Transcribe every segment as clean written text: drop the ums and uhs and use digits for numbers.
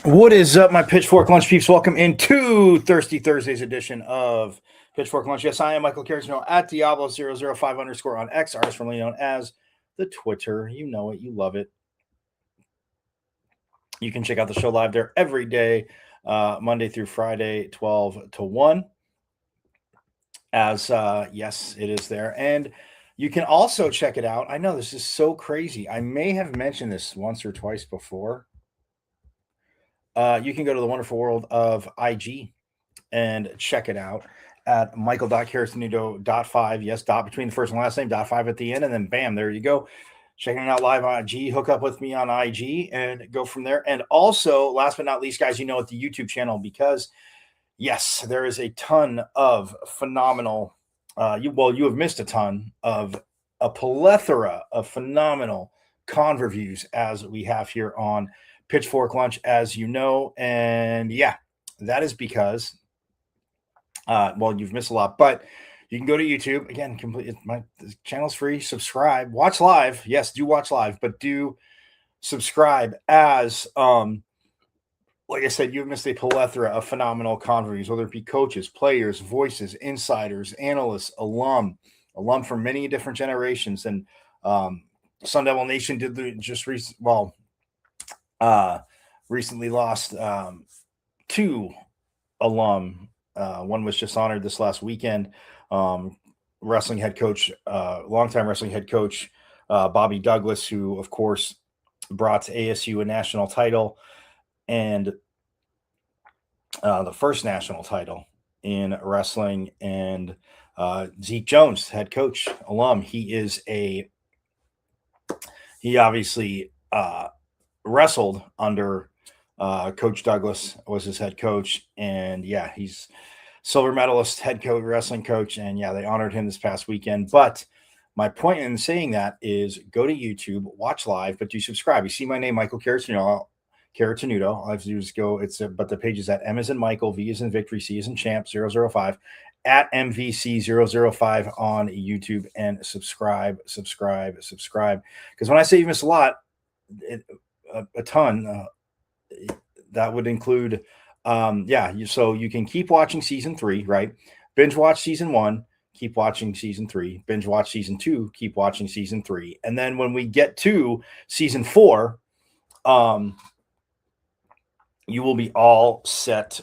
What is up, my Pitchfork Lunch peeps? Welcome into Thirsty Thursday's edition of Pitchfork Lunch. Yes, I am Michael Carrigan at Diablo005_ on X, artist formerly known as the Twitter. You know it, you love it. You can check out the show live there every day, Monday through Friday, 12 to 1. Yes, it is there. And you can also check it out. I know this is so crazy. I may have mentioned this once or twice before. You can go to the wonderful world of IG and check it out at michael.carastanito.5. Yes, dot between the first and last name, .5 at the end, and then bam, there you go. Checking it out live on IG. Hook up with me on IG and go from there. And also, last but not least, guys, you know, at the YouTube channel, because yes, there is a ton of phenomenal. You have missed a ton of a plethora of phenomenal con reviews as we have here on Pitchfork Lunch, as you know. And yeah, that is because, you've missed a lot, but you can go to YouTube again. The channel's free. Subscribe, watch live. Yes, do watch live, but do subscribe as, like I said, you've missed a plethora of phenomenal con reviews, whether it be coaches, players, voices, insiders, analysts, alum from many different generations. And Sun Devil Nation did recently lost two alum. One was just honored this last weekend. Wrestling head coach, longtime wrestling head coach, Bobby Douglas, who of course brought to ASU a national title and the first national title in wrestling, and Zeke Jones, head coach, alum. He obviously wrestled under Coach Douglas, was his head coach, and yeah, he's silver medalist, head coach, wrestling coach, and yeah, they honored him this past weekend. But my point in saying that is go to YouTube, watch live, but do subscribe. You see my name, Michael Caratanudo. All I have to do is go. But the page is at M as in Michael, V as in Victory, C as in Champ 005 at MVC005 on YouTube, and subscribe. Because when I say you miss a lot, a ton, that would include, so you can keep watching season 3, right? Binge watch season 1, keep watching season 3, binge watch season 2, keep watching season 3. And then when we get to season 4, you will be all set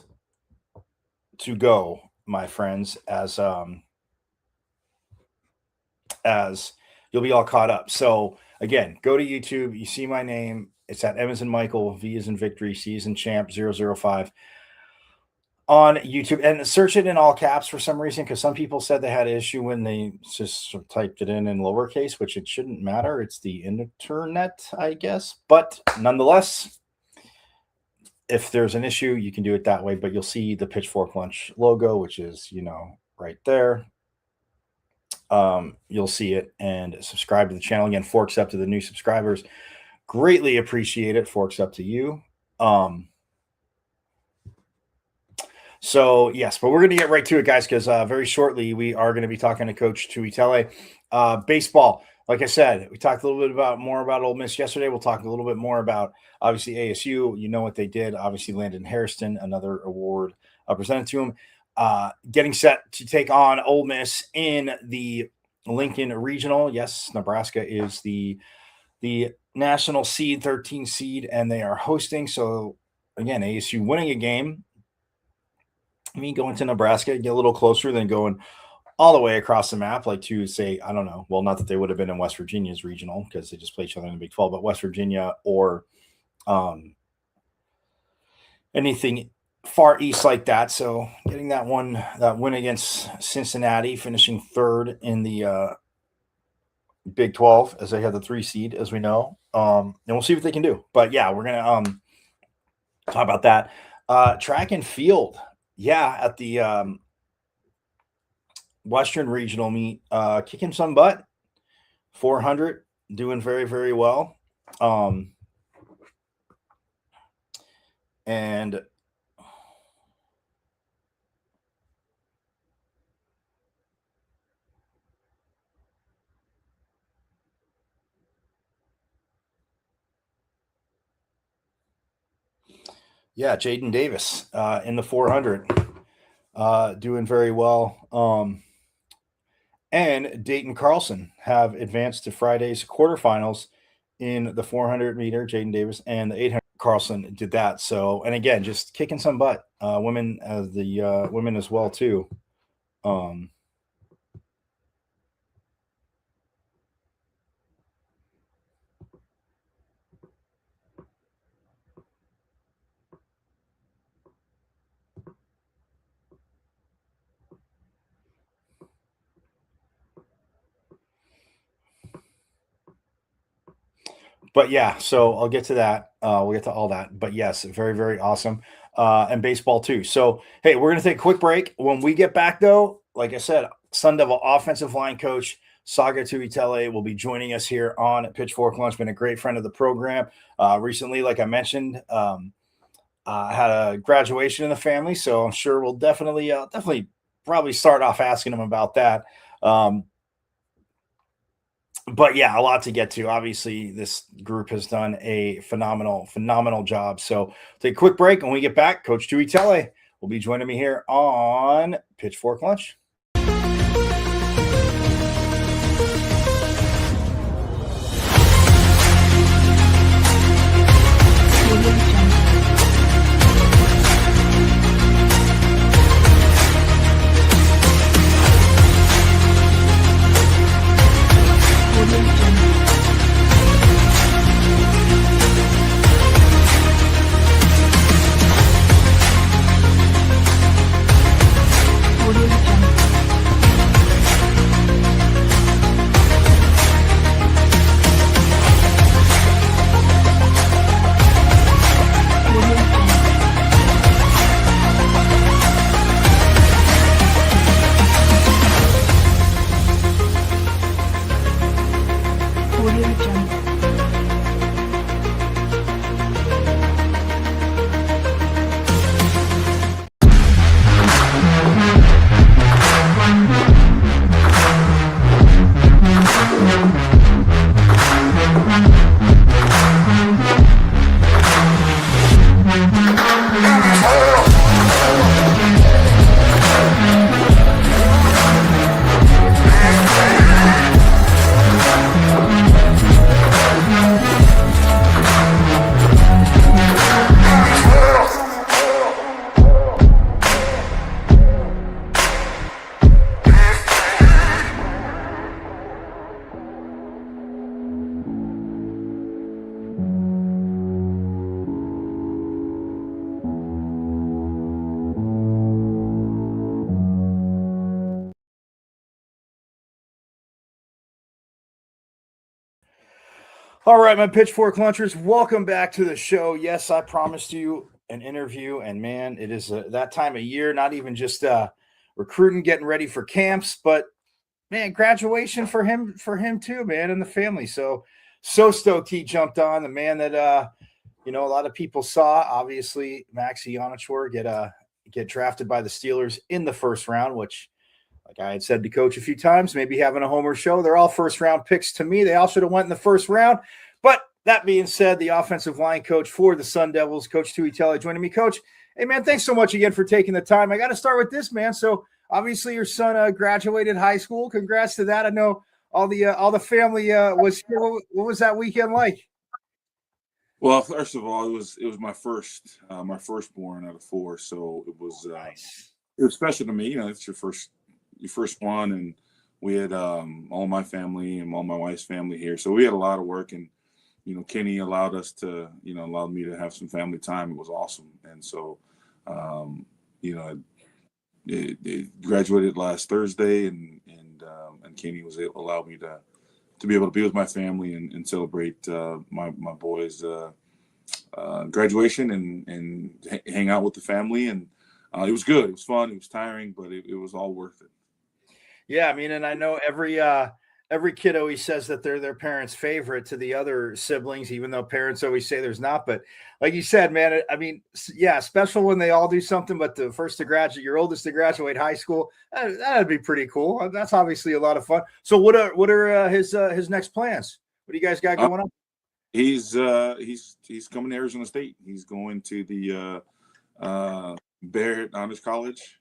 to go, my friends, as you'll be all caught up. So again, go to YouTube. You see my name. It's at M as in Michael, V as in Victory, C as in Champ 005 on YouTube, and search it in all caps for some reason, because some people said they had an issue when they just sort of typed it in lowercase, which it shouldn't matter. It's the internet, I guess. But nonetheless, if there's an issue, you can do it that way. But you'll see the Pitchfork Lunch logo, which is, right there. You'll see it, and subscribe to the channel. Again, forks up to the new subscribers. Greatly appreciate it. Forks up to you. So yes, but we're going to get right to it, guys, because very shortly we are going to be talking to Coach Tuitele. Baseball, like I said, we talked a little bit more about Ole Miss yesterday. We'll talk a little bit more about, obviously, ASU. You know what they did. Obviously, Landon Hairston, another award presented to him. Getting set to take on Ole Miss in the Lincoln Regional. Yes, Nebraska is the national seed, 13 seed, and they are hosting. So, again, ASU winning a game. I mean, going to Nebraska, get a little closer than going all the way across the map, like to say, I don't know. Well, not that they would have been in West Virginia's regional, because they just play each other in the Big 12, but West Virginia or anything far east like that. So getting that win against Cincinnati, finishing third in the Big 12, as they had the 3 seed, as we know. And we'll see what they can do. But yeah, we're going to talk about that. Track and field. Yeah, at the Western Regional meet, kicking some butt. 400, doing very, very well. And yeah, Jaden Davis in the 400, doing very well. And Dayton Carlson have advanced to Friday's quarterfinals in the 400 meter. Jaden Davis, and the 800 Carlson did that. So, and again, just kicking some butt. Women as well too. But yeah, so I'll get to that. We'll get to all that. But yes, very, very awesome. And baseball too. So, hey, we're going to take a quick break. When we get back, though, like I said, Sun Devil offensive line coach Saga Tuitele will be joining us here on Pitchfork Lunch. Been a great friend of the program. Recently, like I mentioned, had a graduation in the family. So I'm sure we'll definitely probably start off asking him about that. But yeah, a lot to get to. Obviously, this group has done a phenomenal job. So take a quick break. When we get back, Coach Tuitele will be joining me here on Pitchfork Lunch. All right, my pitchfork lunchers, welcome back to the show. Yes, I promised you an interview, and man, it is that time of year. Not even just recruiting, getting ready for camps, but man, graduation for him too, man, and the family. So stoked he jumped on. The man that a lot of people saw, obviously, Max Ionichor get drafted by the Steelers in the first round, which, like I had said to Coach a few times, maybe having a homer show. They're all first round picks to me. They all should have went in the first round. But that being said, the offensive line coach for the Sun Devils, Coach Tuitele, joining me. Coach, hey man, thanks so much again for taking the time. I got to start with this, man. So obviously your son graduated high school. Congrats to that. I know all the family was here. What was that weekend like? Well, first of all, it was my firstborn out of four, so Nice. it was special to me. You know, it's your first one, and we had all my family and all my wife's family here, so we had a lot of work. And Kenny allowed me to have some family time. It was awesome, and so it graduated last Thursday, and Kenny allowed me to be able to be with my family and celebrate my boys' graduation and hang out with the family. And it was good. It was fun. It was tiring, but it was all worth it. Yeah, I mean, and I know every kid always says that they're their parents' favorite to the other siblings, even though parents always say there's not. But like you said, man, I mean, yeah, special when they all do something. But the first to graduate, your oldest to graduate high school, that'd be pretty cool. That's obviously a lot of fun. So what are his next plans? What do you guys got going on? He's coming to Arizona State. He's going to the Barrett Honors College.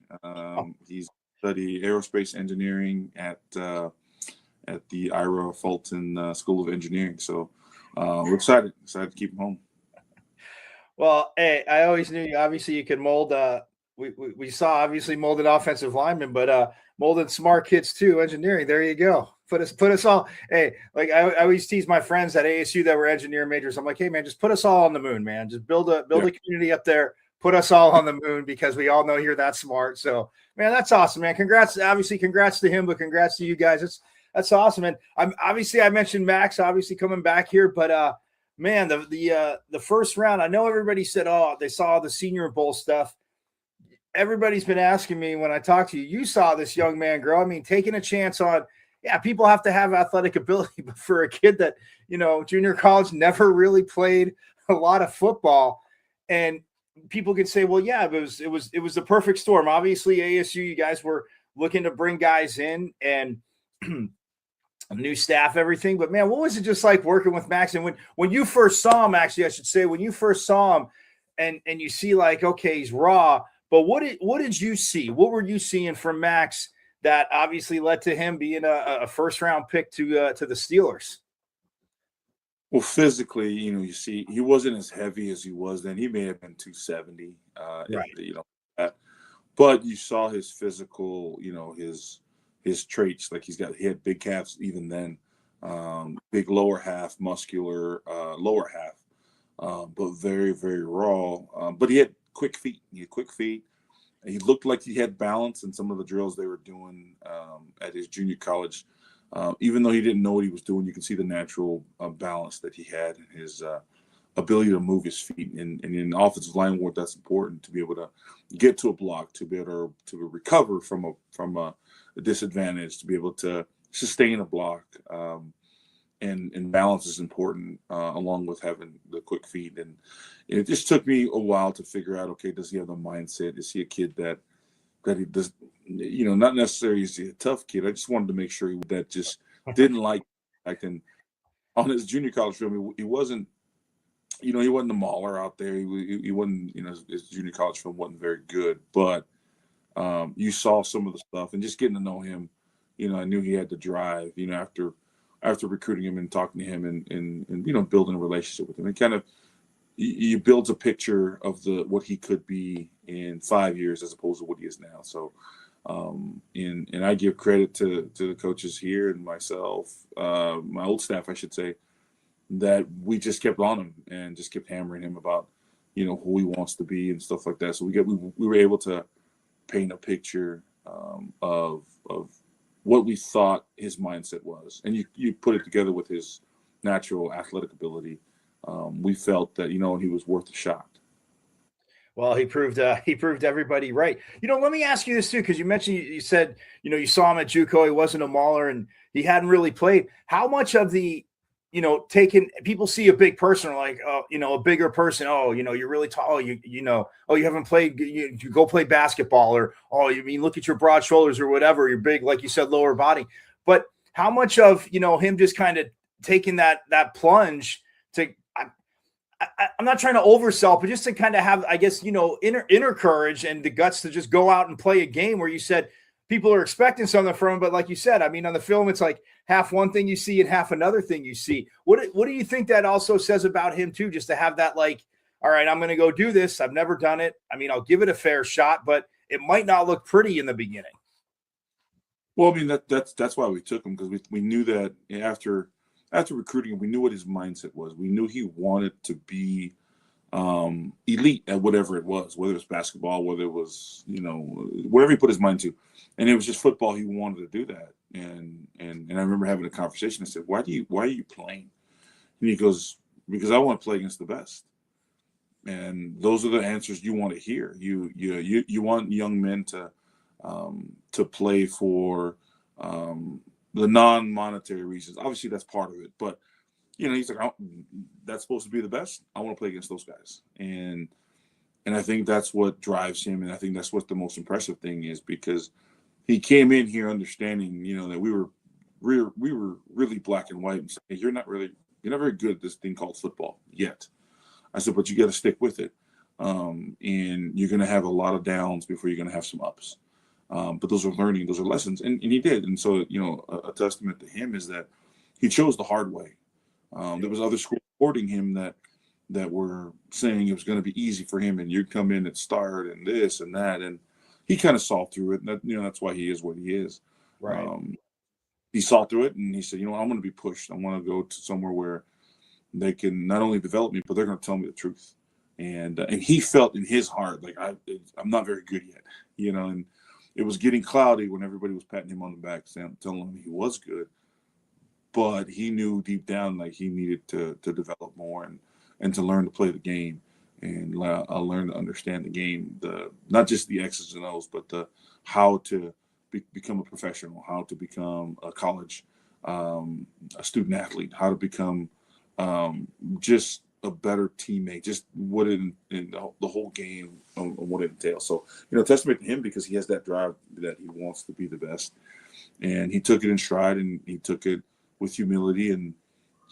He's study aerospace engineering at the Ira Fulton School of Engineering. So we're excited to keep him home. Well, hey, I always knew obviously you could mold. We saw obviously molded offensive linemen, but molded smart kids too. Engineering, there you go. Put us all. Hey, like I always tease my friends at ASU that were engineer majors. I'm like, hey man, just put us all on the moon, man. Just build a community up there. Put us all on the moon because we all know you're that smart. So man, that's awesome, man. Congrats to him, but congrats to you guys. That's awesome. And I mentioned Max obviously coming back here, but man, the first round, I know everybody said, oh, they saw the Senior Bowl stuff. Everybody's been asking me when I talk to you, you saw this young man grow. I mean, taking a chance on, yeah, people have to have athletic ability, but for a kid that, junior college never really played a lot of football, and people can say, well, yeah, it was the perfect storm. Obviously, ASU, you guys were looking to bring guys in and new staff, everything. But man, what was it just like working with Max? And when you first saw him, actually, I should say, when you first saw him and you see like, okay, he's raw, but what did you see? What were you seeing from Max that obviously led to him being a first round pick to the Steelers? Well, physically, you see, he wasn't as heavy as he was then. He may have been 270, Right. but you saw his physical, his traits. Like he had big calves even then, big lower half, muscular lower half, but very, very raw. But he had quick feet. He looked like he had balance in some of the drills they were doing at his junior college. Even though he didn't know what he was doing, you can see the natural balance that he had and his ability to move his feet. And in offensive line work, that's important to be able to get to a block, to be able to recover from a disadvantage, to be able to sustain a block. And balance is important along with having the quick feet. And it just took me a while to figure out, okay, does he have the mindset? Is he a kid that he does, not necessarily is he a tough kid. I just wanted to make sure that just didn't like acting on his junior college film. He wasn't, he wasn't a mauler out there. He wasn't, his junior college film wasn't very good, but you saw some of the stuff and just getting to know him, I knew he had the drive, after recruiting him and talking to him and building a relationship with him. It kind of, you builds a picture of what he could be in 5 years as opposed to what he is now. So, and I give credit to the coaches here and myself, my old staff, I should say, that we just kept on him and just kept hammering him about, who he wants to be and stuff like that. So we were able to paint a picture of what we thought his mindset was, and you put it together with his natural athletic ability, we felt that, he was worth a shot. Well, he proved everybody right. Let me ask you this too, because you mentioned you said you saw him at JUCO. He wasn't a mauler, and he hadn't really played. How much of the taking people see a big person like a bigger person. Oh, you're really tall. Oh, you haven't played. You go play basketball, or you mean look at your broad shoulders or whatever. You're big, like you said, lower body. But how much of him just kind of taking that plunge to I'm not trying to oversell, but just to kind of have, I guess, inner courage and the guts to just go out and play a game where you said people are expecting something from him. But like you said, I mean, on the film, it's like half one thing you see and half another thing you see. What do you think that also says about him too? Just to have that, like, all right, I'm going to go do this. I've never done it. I mean, I'll give it a fair shot, but it might not look pretty in the beginning. Well, I mean, that's why we took him, because we knew that after recruiting him, we knew what his mindset was. We knew he wanted to be elite at whatever it was, whether it was basketball, whether it was, whatever he put his mind to. And it was just football. He wanted to do that. And I remember having a conversation. I said, why are you playing? And he goes, because I want to play against the best. And those are the answers you want to hear. You want young men to play for the non-monetary reasons. Obviously, that's part of it. But, he's like, that's supposed to be the best. I want to play against those guys. And I think that's what drives him. And I think that's what the most impressive thing is, because he came in here understanding, that we were really black and white, and saying, hey, you're not very good at this thing called football yet. I said, but you got to stick with it. And you're going to have a lot of downs before you're going to have some ups. But those are learning, those are lessons. And he did. And so, a testament to him is that he chose the hard way. There was other schools supporting him that were saying it was going to be easy for him, and you'd come in and start and this and that. And he kind of saw through it. And that's why he is what he is. Right. He saw through it, and he said, I'm going to be pushed. I want to go to somewhere where they can not only develop me, but they're going to tell me the truth. And he felt in his heart, like, I'm not very good yet, and it was getting cloudy when everybody was patting him on the back, telling him he was good. But he knew deep down, like, he needed to develop more and to learn to play the game and learn to understand the game, not just the X's and O's, but the how to become a professional, how to become a college a student athlete, how to become just a better teammate, just what in the whole game and what it entails. So, testament to him, because he has that drive that he wants to be the best, and he took it in stride, and he took it with humility. And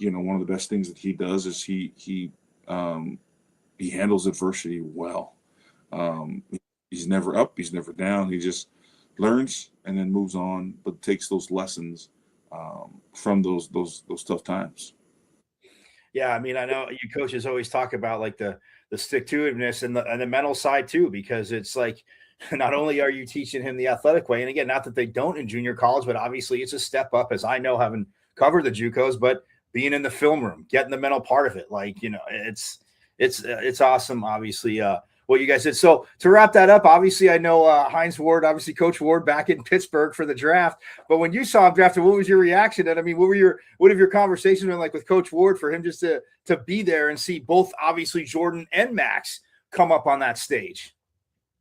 one of the best things that he does is he handles adversity well. He's never up, he's never down. He just learns and then moves on, but takes those lessons from those tough times. Yeah, I mean, I know you coaches always talk about like the stick-to-itiveness and the mental side too, because it's like not only are you teaching him the athletic way, and again, not that they don't in junior college, but obviously it's a step up, as I know, having covered the JUCOs, but being in the film room, getting the mental part of it, like it's awesome. Obviously, what you guys did. So to wrap that up, obviously I know Hines Ward, obviously Coach Ward back in Pittsburgh for the draft. But when you saw him drafted, what was your reaction? And I mean, what have your conversations been like with Coach Ward for him just to be there and see both obviously Jordan and Max come up on that stage?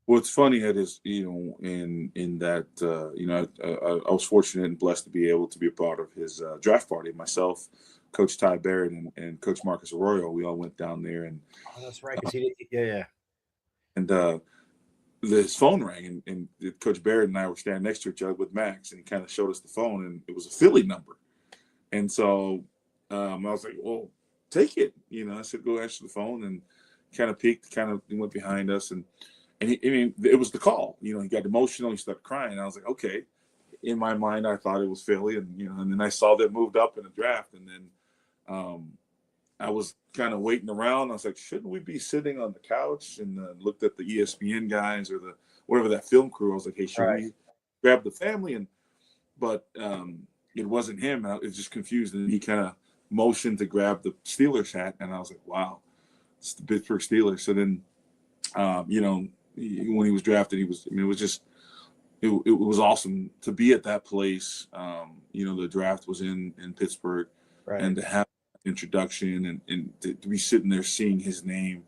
Well, it's funny, Ed, is in that I was fortunate and blessed to be able to be a part of his draft party. Myself, Coach Ty Barrett, and Coach Marcus Arroyo, we all went down there. And that's right, because he did, yeah. And his phone rang, and Coach Barrett and I were standing next to each other with Max, and he kind of showed us the phone, and it was a Philly number. And so I was like, well, take it. I said, go answer the phone, and kind of peeked, he went behind us, and it was the call. He got emotional, he started crying. And I was like, okay. In my mind, I thought it was Philly, and then I saw that moved up in the draft, and then I was kind of waiting around. I was like, shouldn't we be sitting on the couch? And looked at the ESPN guys or whatever that film crew. I was like, hey, should we grab the family? But it wasn't him. I was just confused. And he kind of motioned to grab the Steelers hat. And I was like, wow, it's the Pittsburgh Steelers. So then, when he was drafted, it was awesome to be at that place. The draft was in Pittsburgh, right, and to have introduction, and to be sitting there seeing his name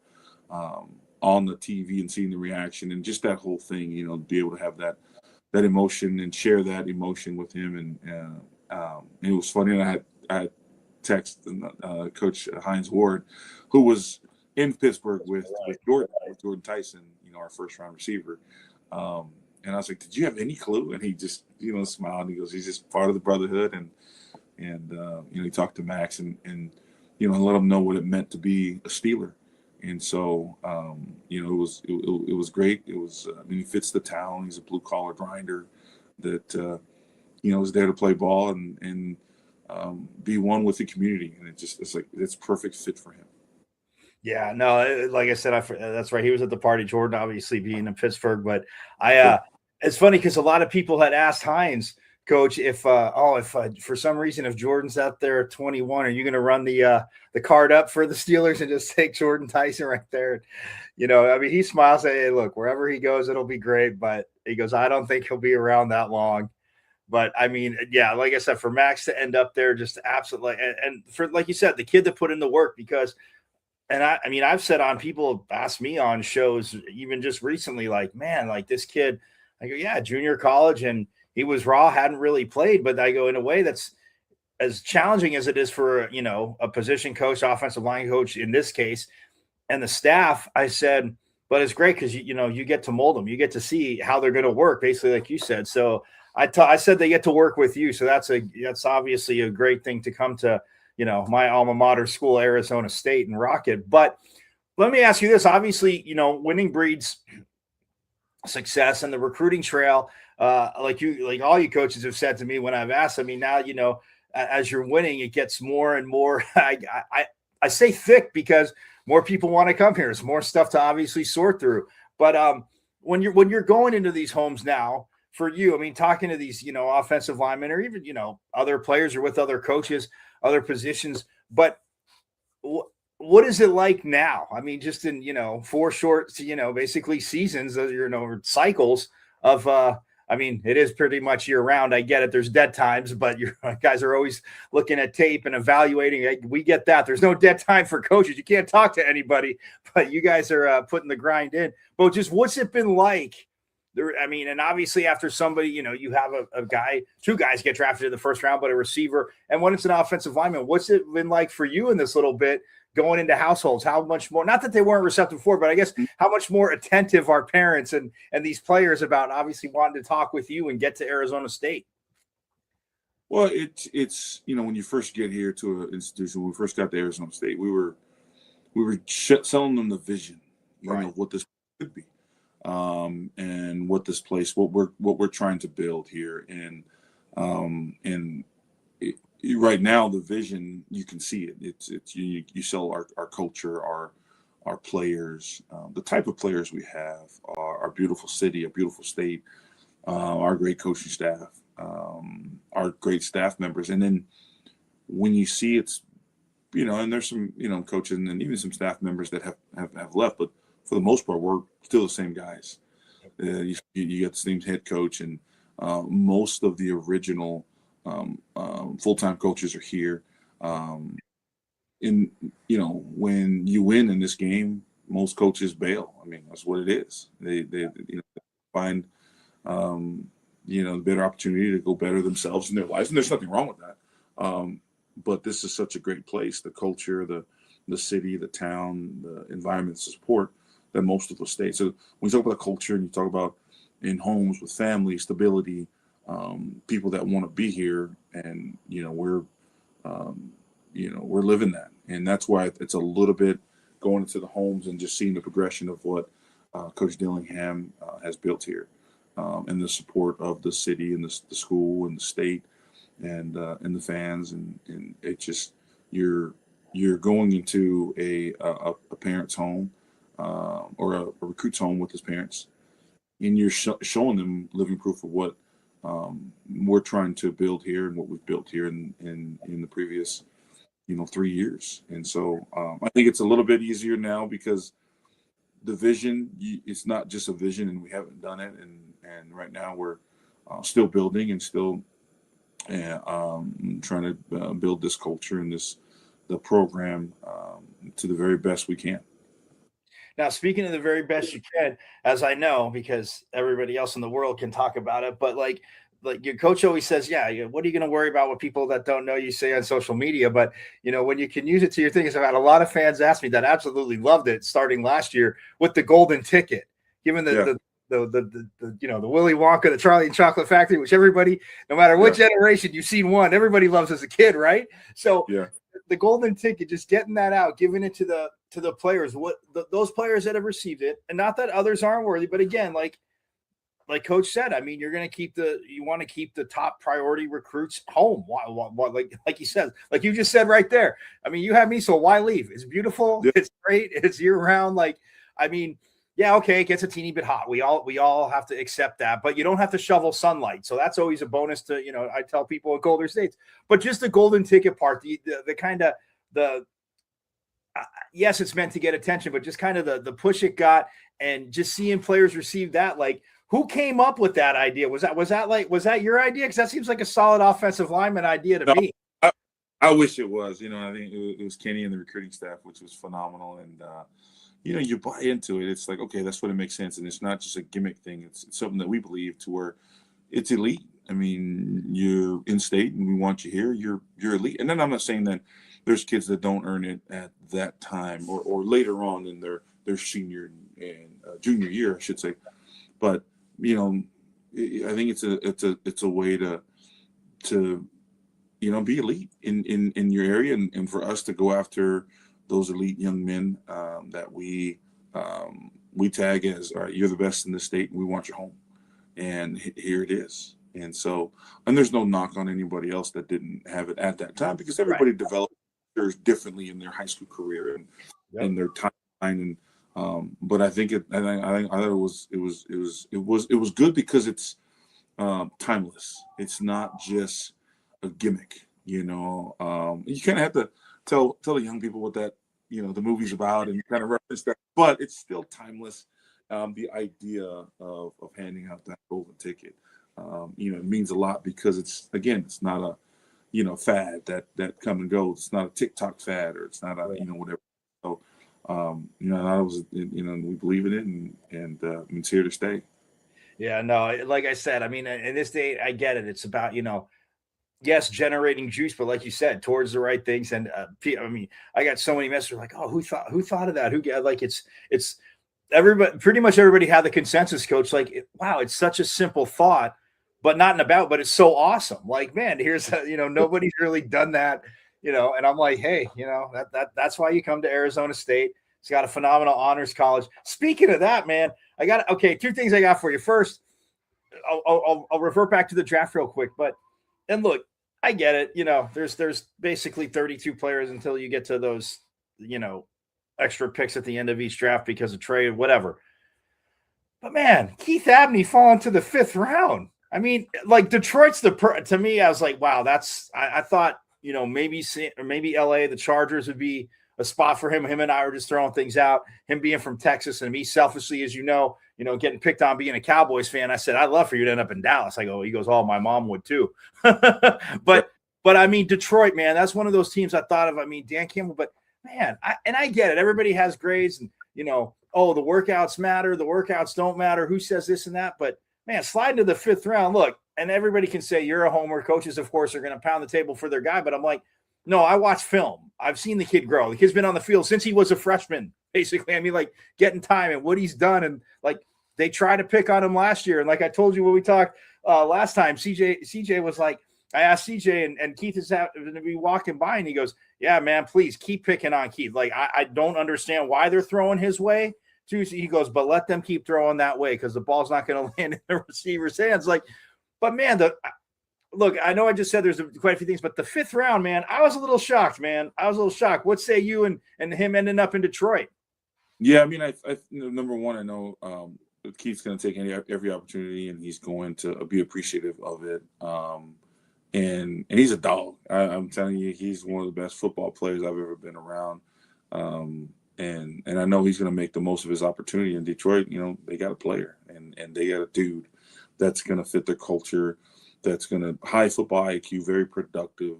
on the TV and seeing the reaction and just that whole thing, be able to have that emotion and share that emotion with him. And it was funny. And I had text Coach Hines Ward, who was in Pittsburgh with Jordan Tyson, our first round receiver. And I was like, "Did you have any clue?" And he just, smiled. And he goes, "He's just part of the brotherhood." And he talked to Max and let him know what it meant to be a Steeler. And so, it was great. It was, he fits the town. He's a blue collar grinder that, is there to play ball and be one with the community. And it's perfect fit for him. Yeah, no, like I said, that's right. He was at the party. Jordan, obviously being in Pittsburgh, but it's funny because a lot of people had asked Hines, Coach, if for some reason, if Jordan's out there at 21, are you going to run the card up for the Steelers and just take Jordan Tyson right there? He smiles, say, "Hey, look, wherever he goes, it'll be great." But he goes, "I don't think he'll be around that long." But yeah, like I said, for Max to end up there, just absolutely, and for, like you said, the kid that put in the work, because. And I've said on, people asked me on shows, even just recently, like, man, like this kid, I go, yeah, junior college, and he was raw, hadn't really played, but I go, in a way that's as challenging as it is for, a position coach, offensive line coach in this case, and the staff. I said, but it's great because, you get to mold them. You get to see how they're going to work, basically, like you said. So I said they get to work with you. So that's obviously a great thing to come to, my alma mater school, Arizona State, and Rocket. But let me ask you this. Obviously, winning breeds success, and the recruiting trail, like all you coaches have said to me when I've asked. Now, as you're winning, it gets more and more, I say thick because more people want to come here. There's more stuff to obviously sort through. But when you're going into these homes now, for you, talking to these, offensive linemen, or even, other players, or with other coaches, other positions, but what is it like now? Just in, 4 short, basically seasons, cycles of, it is pretty much year round. I get it. There's dead times, but you guys are always looking at tape and evaluating. We get that. There's no dead time for coaches. You can't talk to anybody, but you guys are putting the grind in. But just what's it been like? And obviously after somebody, you have a guy, 2 guys get drafted in the first round, but a receiver, and when it's an offensive lineman, what's it been like for you in this little bit going into households? How much more, not that they weren't receptive before, but I guess how much more attentive are parents and these players about obviously wanting to talk with you and get to Arizona State? Well, it's when you first get here to an institution, when we first got to Arizona State, we were selling them the vision, of what this could be. And what this place, what we're trying to build here, and right now the vision, you can see it. It's you sell our culture, our players, the type of players we have, our beautiful city, our beautiful state, our great coaching staff, our great staff members, and then when you see it's, and there's some coaches and even some staff members that have left, but for the most part, we're still the same guys. You got the same head coach, and most of the original full-time coaches are here. When you win in this game, most coaches bail. That's what it is. They find the better opportunity to go better themselves in their lives, and there's nothing wrong with that. But this is such a great place. The culture, the city, the town, the environment, support, that most of us stay. So when you talk about culture and you talk about in homes with family, stability, people that want to be here, and we're living that, and that's why it's a little bit going into the homes and just seeing the progression of what Coach Dillingham has built here, and the support of the city and the school and the state and the fans, and it just you're going into a parent's home. Or a recruit's home with his parents, and you're showing them living proof of what we're trying to build here and what we've built here in the previous 3 years. And so I think it's a little bit easier now because the vision, it's not just a vision, and we haven't done it, and right now we're still building and still trying to build this culture and this the program to the very best we can. Now, speaking of the very best you can, as I know, because everybody else in the world can talk about it, but like your coach always says, yeah, what are you going to worry about what people that don't know you say on social media? But when you can use it to your thing, I've had a lot of fans ask me that absolutely loved it starting last year with the golden ticket, given the the Willy Wonka, the Charlie and Chocolate Factory, which everybody, no matter what generation you've seen one, everybody loves as a kid, right? So the golden ticket, just getting that out, giving it to the players, those players that have received it, and not that others aren't worthy, but again, like Coach said, I mean, you want to keep the top priority recruits home. Why like he says, like you just said right there. I mean, you have me, so why leave? It's beautiful. It's great. It's year round. Like, I mean, yeah, okay, it gets a teeny bit hot. We all have to accept that, but you don't have to shovel sunlight. So that's always a bonus to, I tell people at Golden States, but just the golden ticket part, the kind of yes, it's meant to get attention, but just kind of the push it got, and just seeing players receive that, like, who came up with that idea? Was that your idea? Because that seems like a solid offensive lineman idea to me. I wish it was. I think it was Kenny and the recruiting staff, which was phenomenal. And you buy into it. It's like, okay, that's what it makes sense, and it's not just a gimmick thing. It's something that we believe to where it's elite. I mean, you're in state, and we want you here. You're elite. And then I'm not saying that there's kids that don't earn it at that time or later on in their senior and junior year, I should say. But I think it's a way to be elite in your area, and for us to go after those elite young men that we tag as, all right, you're the best in the state, and we want you home, and here it is. And so, and there's no knock on anybody else that didn't have it at that time, because everybody develops differently in their high school career and their timeline. And but I think it was good because it's timeless. It's not just a gimmick. You kind of have to tell the young people what that the movie's about, and kind of reference that, but it's still timeless. The idea of handing out that golden ticket, it means a lot, because it's not a fad that come and goes. It's not a TikTok fad, or it's not a whatever. So that was we believe in it, and it's here to stay. Yeah, no, like I said, I mean, in this day, I get it. It's about yes, generating juice, but like you said, towards the right things. And I mean, I got so many messages like, oh, who thought of that? It's everybody, pretty much everybody had the consensus, Coach. Like, wow, it's such a simple thought, but but it's so awesome. Like, man, here's nobody's really done that, and I'm like, hey, that's why you come to Arizona State. It's got a phenomenal honors college. Speaking of that, man, two things I got for you. First, I'll revert back to the draft real quick, and look, I get it. There's basically 32 players until you get to those, extra picks at the end of each draft because of trade, whatever. But man, Keith Abney falling to the 5th round. I mean, like, Detroit's to me, I was like, wow, I thought, maybe LA, the Chargers would be a spot for him. Him and I were just throwing things out. Him being from Texas, and me selfishly, as getting picked on being a Cowboys fan. I said, I'd love for you to end up in Dallas. He goes, oh, my mom would too. but I mean, Detroit, man, that's one of those teams I thought of. I mean, Dan Campbell, but man, I get it. Everybody has grades, and oh, the workouts matter. The workouts don't matter. Who says this and that? But man, slide into the 5th round. Look, and everybody can say you're a homer. Coaches, of course, are going to pound the table for their guy. But I'm like, no, I watch film. I've seen the kid grow. The kid's been on the field since he was a freshman, basically. I mean, like, getting time and what he's done. And like, they tried to pick on him last year. And like I told you when we talked last time, CJ was like, I asked CJ, and Keith is going to be walking by, and he goes, yeah, man, please keep picking on Keith. Like, I don't understand why they're throwing his way. He goes, but let them keep throwing that way, because the ball's not going to land in the receiver's hands. Like, but man, look, I know I just said there's quite a few things, but the 5th round, man, I was a little shocked, man. I was a little shocked. What say you and him ending up in Detroit? Yeah, I mean, I number one, I know Keith's going to take every opportunity, and he's going to be appreciative of it. And he's a dog. I'm telling you, he's one of the best football players I've ever been around. And I know he's going to make the most of his opportunity in Detroit. They got a player, and they got a dude that's going to fit their culture, that's going to high football IQ, very productive,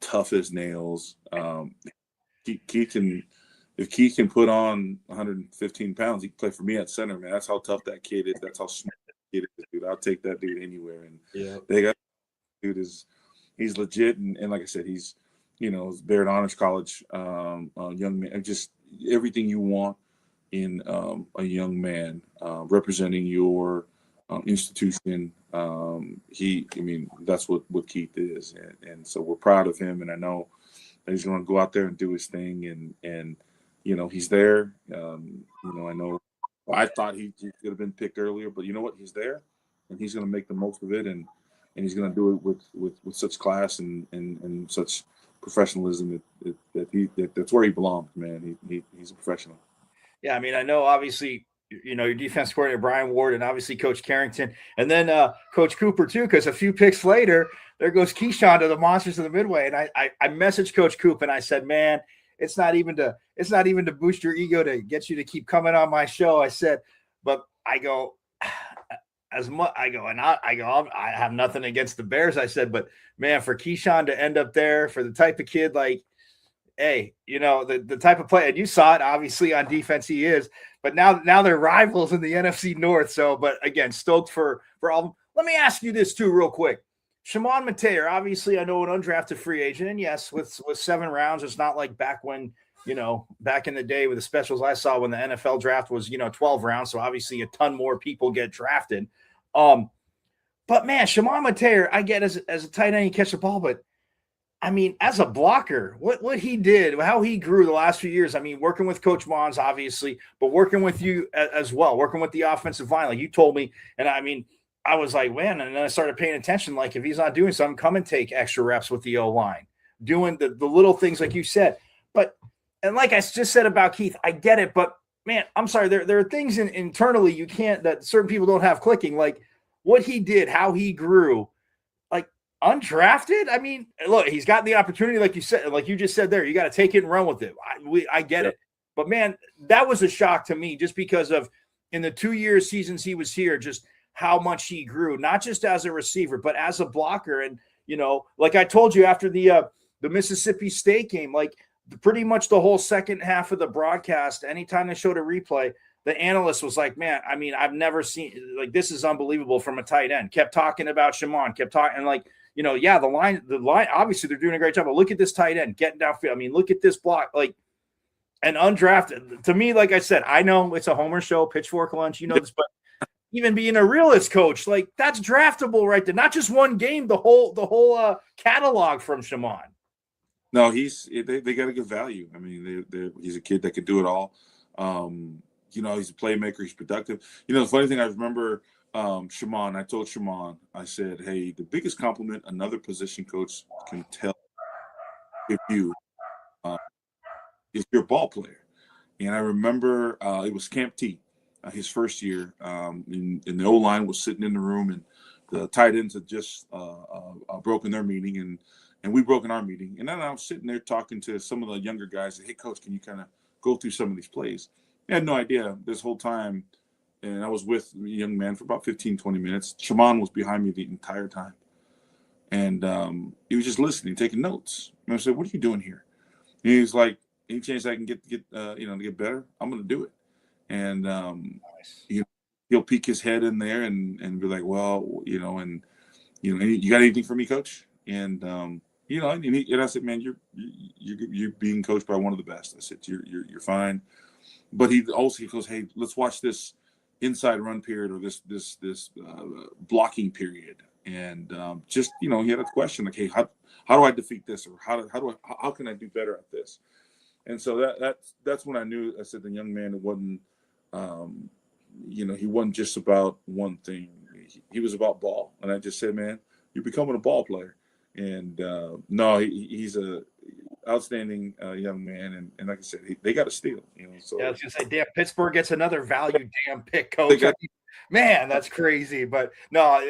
tough as nails. Keith can, if Keith can put on 115 pounds, he can play for me at center, man. That's how tough that kid is. That's how smart that kid is, dude. I'll take that dude anywhere. And they got dude he's legit, and like I said, he's Barrett Honors College young man, just everything you want in a young man representing your institution. That's what Keith is, and so we're proud of him, and I know that he's going to go out there and do his thing, and he's there. I know I thought he could have been picked earlier, but you know what? He's there, and he's going to make the most of it, and he's going to do it with such class and such professionalism that's where he belongs, man. He's a professional. Yeah, I mean, I know obviously, your defense coordinator Brian Ward and obviously Coach Carrington, and then Coach Cooper too, because a few picks later, there goes Keyshawn to the Monsters of the Midway, and I messaged Coach Coop and I said, man, it's not even to boost your ego to get you to keep coming on my show. I said, but I go. I have nothing against the Bears. I said, but man, for Keyshawn to end up there, for the type of kid, like, hey, the type of play, and you saw it obviously on defense he is, but now they're rivals in the NFC North. So, but again, stoked for all of them. Let me ask you this too, real quick. Shimon Mateer, obviously, I know an undrafted free agent, and yes, with 7 rounds, it's not like back when, back in the day with the specials I saw when the NFL draft was, 12 rounds. So obviously a ton more people get drafted. But man, Shimon Mateer, I get as a tight end, you catch the ball, but I mean, as a blocker, what he did, how he grew the last few years. I mean, working with Coach Mons, obviously, but working with you as well, working with the offensive line, like you told me. And I mean, I was like, man, and then I started paying attention. Like, if he's not doing something, come and take extra reps with the O-line, doing the little things like you said. But, and like I just said about Keith, I get it, but man, I'm sorry. There are things internally you can't, that certain people don't have clicking, like what he did, how he grew, like undrafted. I mean, look, he's got the opportunity, like you said, like you just said there, you got to take it and run with it. I get it. But man, that was a shock to me just because of in the 2 seasons he was here, just how much he grew, not just as a receiver, but as a blocker. And, like I told you after the Mississippi State game, like pretty much the whole second half of the broadcast, anytime they showed a replay, the analyst was like, man, I mean, I've never seen, like, this is unbelievable from a tight end. Kept talking about Shimon, kept talking, and like, the line, obviously they're doing a great job, but look at this tight end getting downfield. I mean, look at this block, like, and undrafted. To me, like I said, I know it's a homer show, pitchfork lunch, this, but even being a realist coach, like, that's draftable right there. Not just one game, the whole catalog from Shimon. No, they got a good value. I mean, he's a kid that could do it all. He's a playmaker. He's productive. The funny thing, I remember Shimon. I told Shimon, I said, hey, the biggest compliment another position coach can tell if you is your ball player. And I remember it was Camp T, his first year, and the O-line was sitting in the room, and the tight ends had just broken their meeting, and we broke in our meeting. And then I was sitting there talking to some of the younger guys. Hey, coach, can you kind of go through some of these plays? I had no idea this whole time. And I was with a young man for about 15, 20 minutes. Shimon was behind me the entire time. And he was just listening, taking notes. And I said, what are you doing here? And he was like, any chance I can get to get better, I'm going to do it. And he'll peek his head in there and be like, well, you got anything for me, coach? And and I said, man, you're being coached by one of the best. I said, you're fine. But he also goes, hey, let's watch this inside run period or this blocking period. And he had a question like, hey, how do I defeat this, or how can I do better at this? And so that's when I knew. I said, the young man, it wasn't he wasn't just about one thing. He was about ball. And I just said, man, you're becoming a ball player. And no, he's a outstanding young man, and like I said, they got to steal. So yeah, I was gonna say, damn, Pittsburgh gets another value damn pick, coach. Man, that's crazy. But no,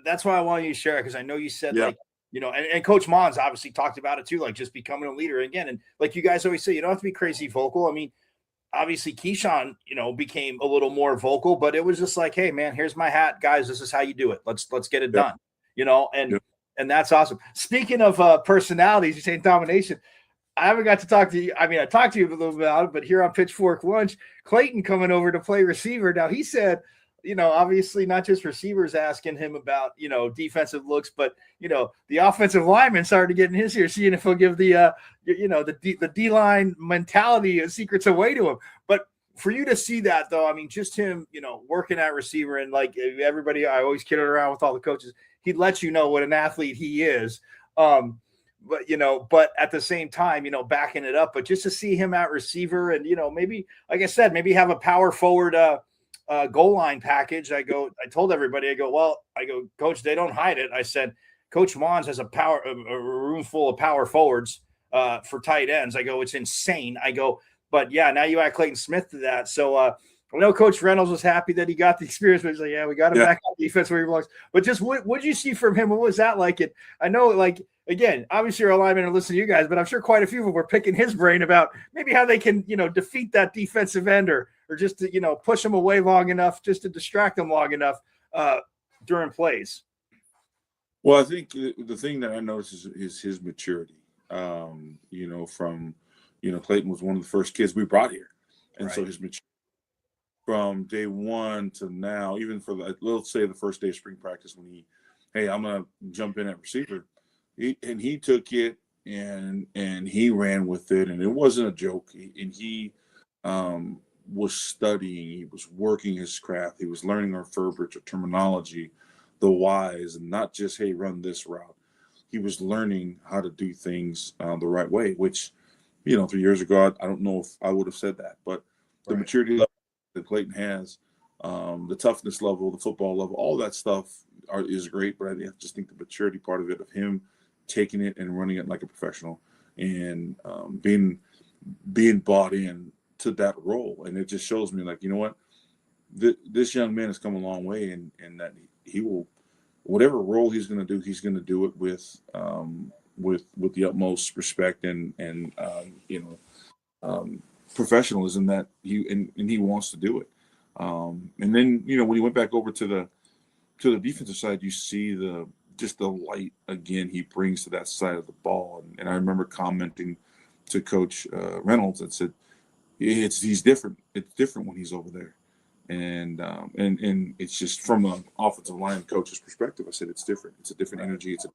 that's why I want you to share it, because I know you said and Coach Mons obviously talked about it too, like just becoming a leader again. And like you guys always say, you don't have to be crazy vocal. I mean, obviously Keyshawn, became a little more vocal, but it was just like, hey man, here's my hat, guys. This is how you do it. Let's get it done. And And that's awesome. Speaking of personalities, you're saying domination. I haven't got to talk to you. I mean, I talked to you a little bit about it, but here on Pitchfork Lunch, Clayton coming over to play receiver. Now he said, obviously not just receivers asking him about, defensive looks, but the offensive lineman started to get in his ear, seeing if he'll give the D-line mentality and secrets away to him. But for you to see that, though, I mean, just him, working at receiver, and like everybody, I always kid around with all the coaches. He'd let you know what an athlete he is. But at the same time, backing it up, but just to see him at receiver and, maybe, like I said, maybe have a power forward goal line package. I told everybody, Coach, they don't hide it. I said, Coach Mons has a room full of power forwards for tight ends. I go, it's insane. I go, but yeah, now you add Clayton Smith to that. So I know Coach Reynolds was happy that he got the experience, but he's like, yeah, we got him back on defense where he belongs. But just what did you see from him? What was that like? And I know, like, again, obviously you're a lineman and listen to you guys, but I'm sure quite a few of them were picking his brain about maybe how they can, defeat that defensive end or just to, push them away long enough, just to distract them long enough during plays. Well, I think the thing that I noticed is his maturity. Clayton was one of the first kids we brought here. And so his maturity from day one to now, even for let's say the first day of spring practice when I'm going to jump in at receiver. He took it and he ran with it, and it wasn't a joke. He was studying, he was working his craft, he was learning our verbiage, our terminology, the whys, and not just run this route. He was learning how to do things the right way, which 3 years ago I don't know if I would have said that, but the maturity level that Clayton has, the toughness level, the football level, all that stuff is great. But I just think the maturity part of it, of him taking it and running it like a professional and being bought in to that role. And it just shows me, like, you know what, this young man has come a long way, and that he will, whatever role he's going to do, he's going to do it with the utmost respect and professionalism that he wants to do it. And then, when he went back over to the defensive side, you see the light again he brings to that side of the ball. And I remember commenting to Coach Reynolds and said, he's different. It's different when he's over there. And it's just from an offensive line coach's perspective, I said, it's different. It's a different energy. It's a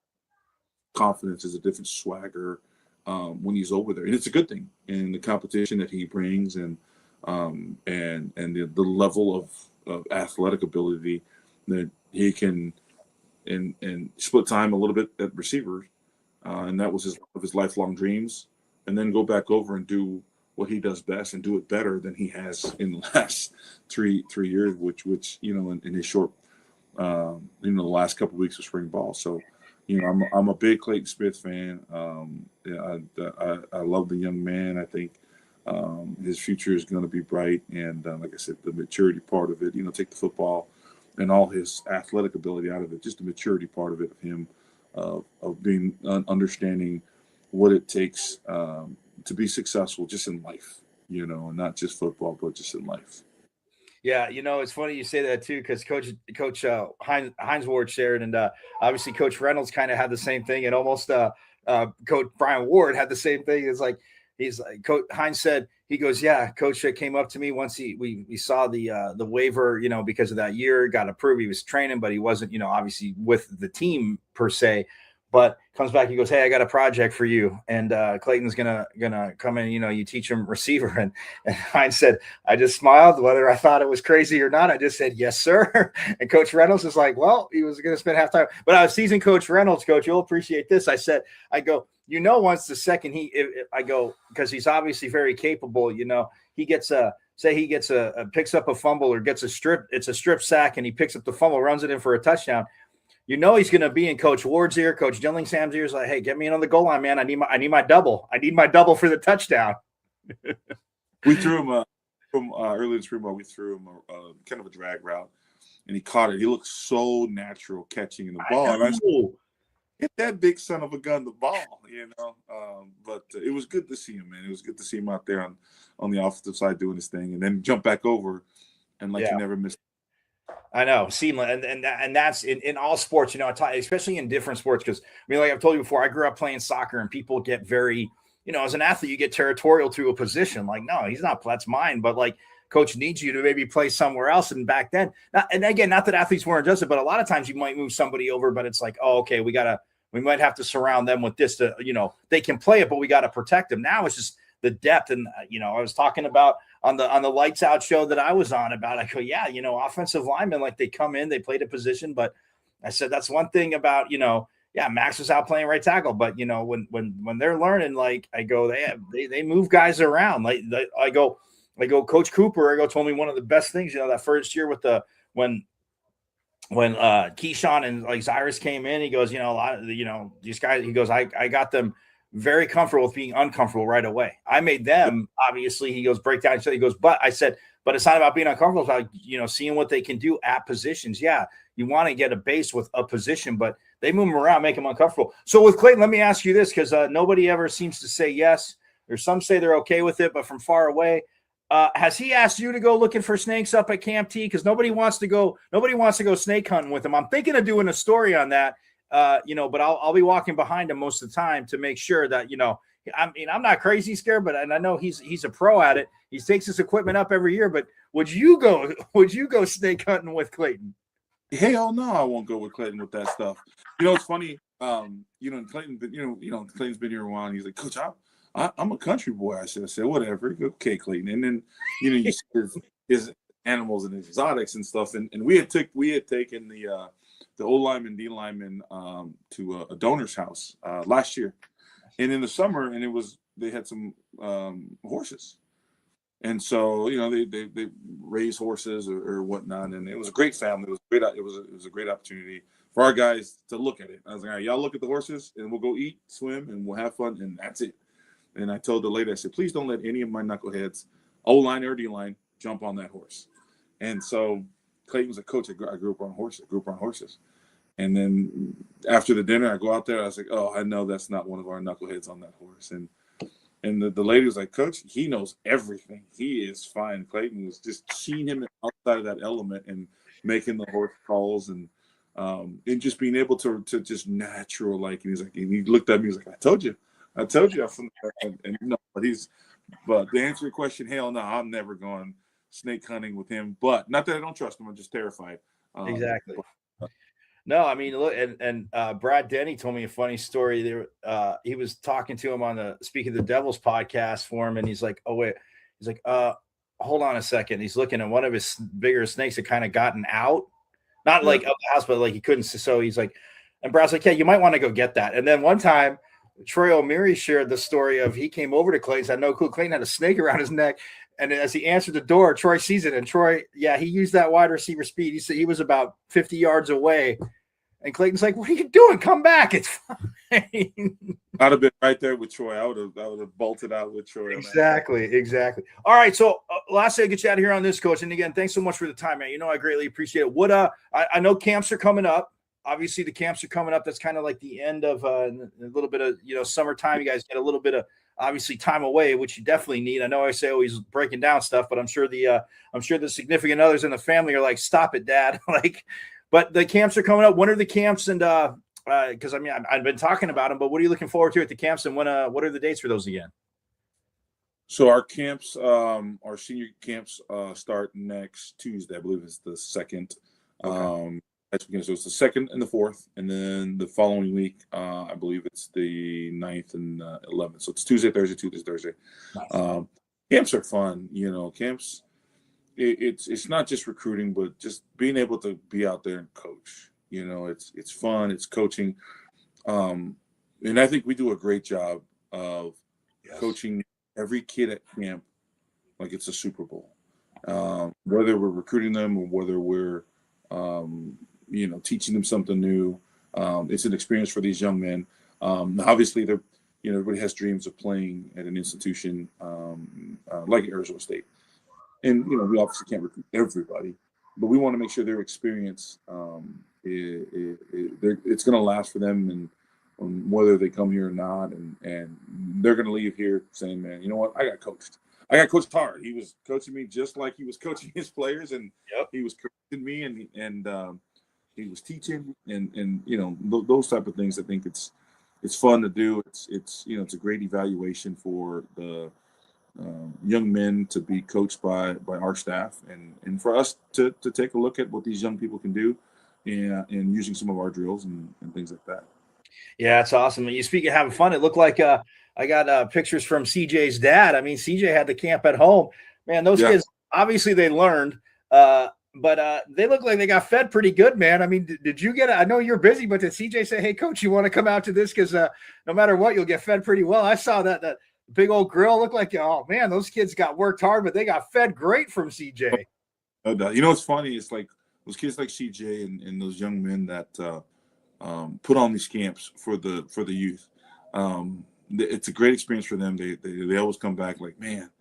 confidence. It's a different swagger when he's over there. And it's a good thing. And the competition that he brings and the level of athletic ability that he can and split time a little bit at receiver, and that was one of his lifelong dreams. And then go back over and do what he does best and do it better than he has in the last three years, which in his short, the last couple of weeks of spring ball. So, I'm a big Clayton Smith fan. I love the young man. I think his future is going to be bright. And like I said, the maturity part of it, take the football and all his athletic ability out of it, just the maturity part of it, of him, of being understanding what it takes to be successful just in life, and not just football, but just in life. Yeah, it's funny you say that too, because Coach Hines Ward shared, and obviously Coach Reynolds kind of had the same thing, and almost Coach Brian Ward had the same thing. It's like Coach Hines said, he goes, yeah, Coach came up to me once we saw the waiver, because of that year, got approved. He was training, but he wasn't, obviously with the team per se. But comes back, he goes, hey, I got a project for you. And Clayton's gonna come in, you teach him receiver. And Hines said, I just smiled, whether I thought it was crazy or not. I just said, yes, sir. And Coach Reynolds is like, well, he was gonna spend half time. But I was teasing Coach Reynolds, Coach, you'll appreciate this. I go, once the second I go, because he's obviously very capable, he gets picks up a fumble or gets a strip, it's a strip sack, and he picks up the fumble, runs it in for a touchdown. He's going to be in Coach Ward's ear, Coach Dillingham's ears, like, hey, get me in on the goal line, man. I need my double. I need my double for the touchdown. We threw him from early in spring ball. We threw him kind of a drag route, and he caught it. He looked so natural catching the ball. And I said, hit that big son of a gun the ball, But it was good to see him, man. It was good to see him out there on the offensive side doing his thing, and then jump back over and he never missed. I know, seamless, and that's in all sports. You know, especially in different sports, because I mean, like I've told you before, I grew up playing soccer, and people get very, you know, as an athlete, you get territorial to a position. Like, no, he's not. That's mine. But like, coach needs you to maybe play somewhere else. And back then, and again, not that athletes weren't adjusted, but a lot of times you might move somebody over, but it's like, oh, okay, we might have to surround them with this to, you know, they can play it, but we got to protect them. Now it's just the depth, and you know, I was talking about on the lights out show that I was on about, I go, yeah, you know, offensive linemen, like they come in, they play the position, but I said that's one thing about, you know, yeah, Max was out playing right tackle, but you know, when they're learning, like I go, they move guys around. I go, Coach Cooper, told me one of the best things, you know, that first year with the when Keyshawn and like Cyrus came in, he goes, you know, a lot of you know, these guys, he goes, I got them very comfortable with being uncomfortable right away. I made them, obviously, he goes, break down. So he goes, but I said, but it's not about being uncomfortable, it's about, you know, seeing what they can do at positions. Yeah, you want to get a base with a position, but they move them around, make them uncomfortable. So with Clayton, let me ask you this, because nobody ever seems to say yes, or some say they're okay with it, but from far away. Has he asked you to go looking for snakes up at Camp T? Because nobody wants to go snake hunting with him. I'm thinking of doing a story on that. You know, but I'll be walking behind him most of the time to make sure that, you know, I mean, I'm not crazy scared, but and I know he's a pro at it. He takes his equipment up every year. But would you go snake hunting with Clayton? Hell no, I won't go with Clayton with that stuff. You know, it's funny. You know, Clayton, Clayton's been here a while, and he's like, Coach, I'm a country boy. I said, whatever. Okay, Clayton. And then, you know, you see his animals and his exotics and stuff. And we had taken the O lineman, D lineman to a donor's house last year, and in the summer, and they had some horses. And so, you know, they raise horses or whatnot, and it was a great family. It was a great opportunity for our guys to look at it. I was like, all right, y'all look at the horses, and we'll go eat, swim, and we'll have fun, and that's it. And I told the lady, I said, please don't let any of my knuckleheads, O line or D line, jump on that horse. And so Clayton was a coach. I grew up on horses. And then after the dinner, I go out there. I was like, oh, I know that's not one of our knuckleheads on that horse. And the lady was like, Coach, he knows everything. He is fine. Clayton was just seeing him outside of that element and making the horse calls and just being able to just natural like. And he's like, and he looked at me. He's like, I told you. I'm from and no, but to answer your question, hell no, I'm never going snake hunting with him. But not that I don't trust him. I'm just terrified. Exactly. But, No, I mean, look, and Brad Denny told me a funny story. There, he was talking to him on the Speak of the Devil's podcast for him, and he's like, "Oh wait," he's like, hold on a second." He's looking at one of his bigger snakes that kind of gotten out, not like of the house, but like he couldn't. So he's like, and Brad's like, "Yeah, you might want to go get that." And then one time, Troy O'Meary shared the story of he came over to Clayton, said, "No, cool." Clayton had a snake around his neck. And as he answered the door, Troy sees it. And Troy, yeah, he used that wide receiver speed. He said he was about 50 yards away. And Clayton's like, "What are you doing? Come back. It's fine." I'd have been right there with Troy. I would have bolted out with Troy. Exactly. All right. So lastly, I get you out of here on this, Coach. And again, thanks so much for the time, man. You know, I greatly appreciate it. What I know camps are coming up. Obviously, the camps are coming up. That's kind of like the end of a little bit of, you know, summertime. You guys get a little bit of obviously time away, which you definitely need. I know I say always breaking down stuff, but I'm sure the significant others in the family are like, "Stop it, Dad." Like, but the camps are coming up. When are the camps? And because I mean, I've been talking about them, but what are you looking forward to at the camps? And when what are the dates for those again? So our camps, our senior camps start next Tuesday. I believe it's the 2nd. Okay. So it's the 2nd and the 4th, and then the following week, I believe it's the 9th and 11th. So it's Tuesday, Thursday. Nice. Camps are fun, you know. Camps, it's not just recruiting, but just being able to be out there and coach. You know, it's fun, it's coaching, and I think we do a great job of coaching every kid at camp like it's a Super Bowl. Whether we're recruiting them or whether we're teaching them something new. It's an experience for these young men. Obviously, everybody has dreams of playing at an institution like Arizona State, and we obviously can't recruit everybody, but we want to make sure their experience it's going to last for them, and whether they come here or not, and they're going to leave here saying, "Man, you know what? I got coached." I got coached hard. He was coaching me just like he was coaching his players, and Yep. he was correcting me, and he was teaching, and those type of things. I think it's fun to do. It's it's a great evaluation for the young men to be coached by our staff, and for us to take a look at what these young people can do, and using some of our drills and things like that. Yeah, it's awesome. You speak of having fun. It looked like I got pictures from CJ's dad. I mean, CJ had the camp at home. Man, those kids, obviously they learned, but they look like they got fed pretty good, man. I mean, did you get it? I know you're busy, but did CJ say, hey, coach, you want to come out to this? Because no matter what, you'll get fed pretty well. I saw that big old grill. Looked like, oh, man, those kids got worked hard, but they got fed great from CJ. No doubt. You know what's funny? It's like those kids like CJ and those young men that put on these camps for the youth. It's a great experience for them. They always come back like, man,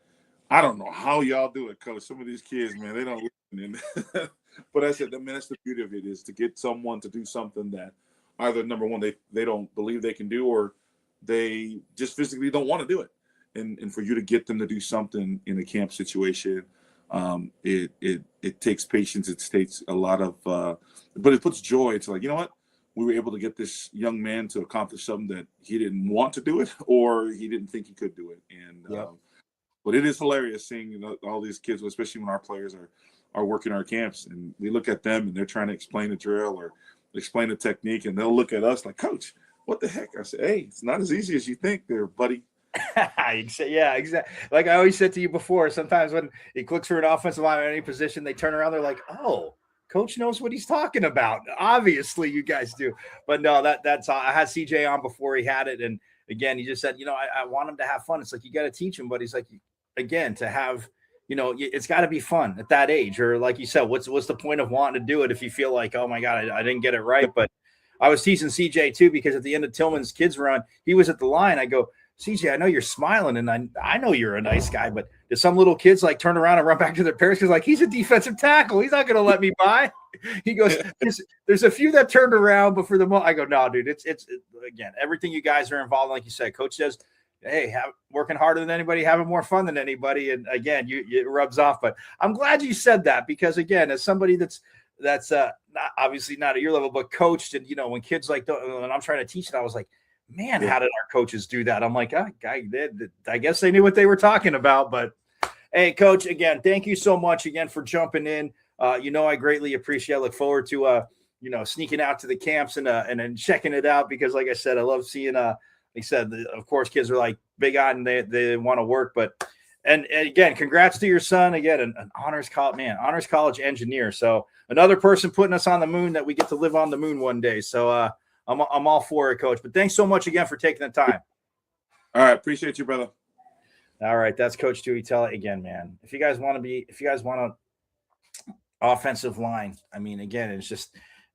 I don't know how y'all do it, coach. Some of these kids, man, they don't listen. But I said, man, that's the beauty of it, is to get someone to do something that either, number one, they don't believe they can do, or they just physically don't want to do it. And for you to get them to do something in a camp situation, it takes patience. It takes a lot of, but it puts joy. It's like, you know what? We were able to get this young man to accomplish something that he didn't want to do it, or he didn't think he could do it. And but it is hilarious seeing all these kids, especially when our players are working our camps, and we look at them and they're trying to explain the drill or explain the technique, and they'll look at us like, coach, what the heck? I said, hey, it's not as easy as you think there, buddy. Yeah, exactly. Like I always said to you before, sometimes when he clicks for an offensive line in any position, they turn around, they're like, oh, coach knows what he's talking about. Obviously, you guys do. But no, that's I had CJ on before he had it. And again, he just said, I want him to have fun. It's like, you got to teach him, but he's like, again, to have, it's got to be fun at that age. Or like you said, what's the point of wanting to do it if you feel like, oh my God, I didn't get it right. But I was teasing CJ too, because at the end of Tillman's kids run, he was at the line. I go, CJ, I know you're smiling, and I know you're a nice guy, but did some little kids like turn around and run back to their parents because like, he's a defensive tackle, he's not going to let me by? He goes, there's a few that turned around, but for the most, I go, no, dude, it's again, everything you guys are involved in, like you said, coach says, hey, working harder than anybody, having more fun than anybody, and again, it rubs off. But I'm glad you said that, because again, as somebody that's not, obviously not at your level, but coached, and when kids like, when I'm trying to teach it, I was like, man, how did our coaches do that? I'm like, I guess they knew what they were talking about. But hey, coach, again, thank you so much again for jumping in. I greatly appreciate it. I look forward to sneaking out to the camps and then checking it out, because like I said, I love seeing like I said, of course, kids are like big on, they want to work. But and again, congrats to your son, again, an honors college engineer. So another person putting us on the moon, that we get to live on the moon one day. So I'm all for it, coach. But thanks so much again for taking the time. All right, appreciate you, brother. All right, that's Coach Tuitele again, man. If you guys want to offensive line, I mean, again,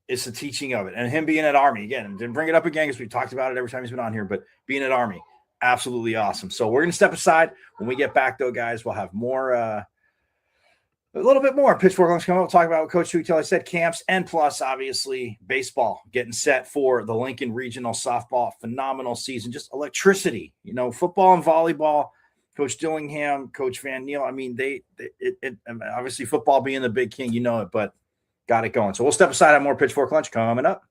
it's the teaching of it, and him being at Army again. Didn't bring it up again because we talked about it every time he's been on here, but being at Army, absolutely awesome. So we're gonna step aside. When we get back, though, guys, we'll have more. A little bit more Pitchfork Lunch coming up. We'll talk about what Coach Tuitele said, camps, and plus, obviously, baseball getting set for the Lincoln Regional Softball. Phenomenal season, just electricity. Football and volleyball. Coach Dillingham, Coach Van Neal. I mean, obviously football being the big king, it, but got it going. So we'll step aside on more Pitchfork Lunch coming up.